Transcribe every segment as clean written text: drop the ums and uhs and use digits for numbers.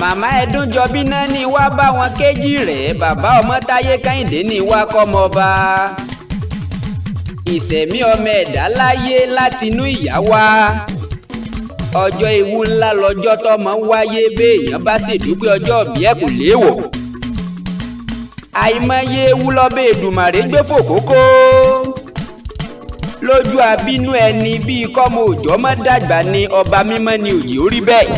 màmá Ẹdúnjọbí náà ní wá bá wọn kéjì rẹ̀ bàbá Ọmọ́táyé Kẹ́hìndé ní wá kọ́mọ ọba. ìṣẹ̀mí ọmọ ẹ̀dá láyé látinú ìyá wa. ọjọ́ ewu ńlá lọ́jọ́ tọ́mọ ń wáyé béèyàn bá sì dúpẹ́ ọjọ́ òbí ẹ̀ kò léèwọ̀. àìmọye ewu lọ́bẹ̀ Èdùmàrè gbé fòkókó. lójú abínú ẹni bíi kọ́mọ òjọ́ mọ́ dàgbà ni ọba mímọ́ ni òjì ó rí bẹ́ẹ̀.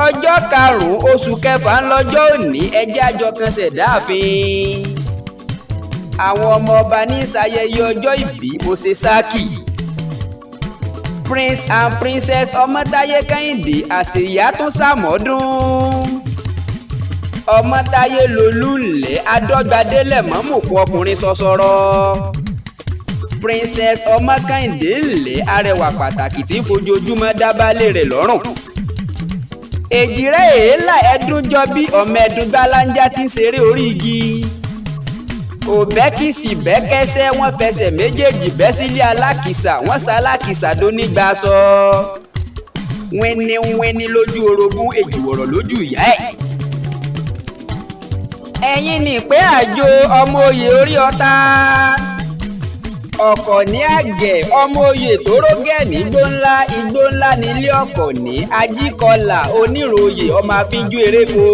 ọjọ́ karùn-ún oṣù kẹfà ńlọ́jọ́ òní ẹjẹ́ àjọkànṣẹ̀ dáàfin. àwọn ọmọ ọba ní ṣayẹyẹ ọjọ́ ìbí Mosesaki. Prince and Princess Ọmọ́táyé Kẹ́hìndé àṣeyá tún ṣàmọ́dún. Ọmọ́táyé lolúlẹ̀ adọ́gbadélẹ̀ mọ́mùkún ọkùnrin sọ̀sọ̀rọ̀. Princess Ọmọ Kẹ́hìndé ńlẹ̀ arẹwà pàtàkì tí ń fojoojúmọ́ dábàlẹ̀ rẹ̀ lọ́rùn. èjìrẹ́ èélà Ẹdúnjọbí ọmọ ẹ̀dùn gbáláńjá tí ń ṣeré orí igi. òbẹ́kìsì bẹ́kẹ́sẹ́ wọ́n fẹsẹ̀ méjèèjì bẹ́ sílé alákìsà wọ́n sá alákìsà dónígbà sọ. wíníwíní lójú orogún èjìwọ̀rọ̀ lójú ìyá ẹ̀. ẹ̀yin ní Ìpè Àjò ọmọ oyè orí ọ̀tá. ọ̀kọ̀ní àgẹ̀ ọmọ oyè tórógẹ̀ nígbó ńlá nílé ọ̀kọ̀ní ajíkọlà oníròyè ọmọ àfínjú eréko.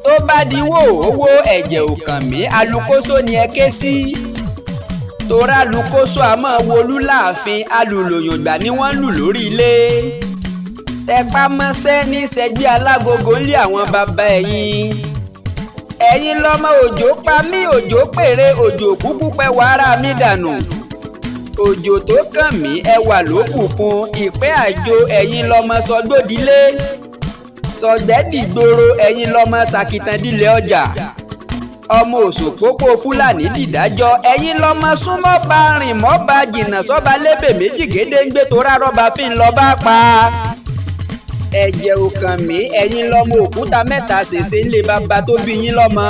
tó bá diwó owó ẹ̀jẹ̀ òkàn mí alukoso ni ẹ ké sí. torá alukoso àmọ́ wolú láàfin alùlòyògbà ni wọ́n lù lórí ilé. tẹpá mọ́sẹ́ ní sẹ́gbẹ́ alágogo ńlé àwọn bàbá ẹ̀yìn. ẹ̀yin lọ́mọ òjò pa mí òjò pèrè òjò kúkú pẹ́ wàrà mi dànù. òjò tó kàn mí ẹwà ló kùkùn Ìpè Àjò ẹ̀yin lọ́mọ sọgbódìlé. sọgbẹ́dìgboro ẹ̀yin lọ́mọ sàkìtàndínlẹ̀ ọjà. ọmọ òṣòpópó Fúlàní dìdájọ́ ẹ̀yin lọ́mọ súnmọ́ bá rìn mọ́ bá jìnnà sọ́ba lébè méjì gédéǹgbé tó rárọ́ba fi ń lọ bá pa. ẹ̀jẹ̀ òkàn mí ẹ̀yin lọ́mọ òkúta mẹ́ta ṣèṣe ńlẹ̀ bàbá tó bí yín lọ́mọ.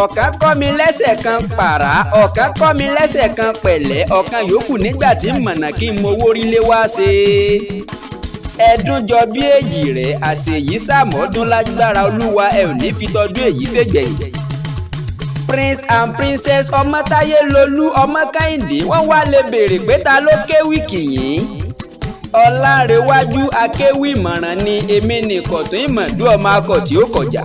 ọ̀kan kọ́ mi lẹ́sẹ̀ kan pàrà ọ̀kan kọ́ mi lẹ́sẹ̀ kan pẹ̀lẹ́ ọ̀kan yòókù nígbà tí mọ̀nà kí n mowó rílé wá ṣe. Ẹdúnjọbí èjì rẹ̀ àṣeyí sàmọ́dún lágbára Olúwa ẹ ò ní fi tọdún èyí ṣègbẹ̀yìn. Prince and Princess Ọmọ́táyé lolú ọmọ Kẹ́hìndé wọ́n wá lè béèrè pé ta ló kéwì kìyìn. Ọlárewájú akéwì ìmọ̀ràn ni èmi nìkọ̀tún ìmọ̀dú ọmọ akọ̀ tí ó kọjá.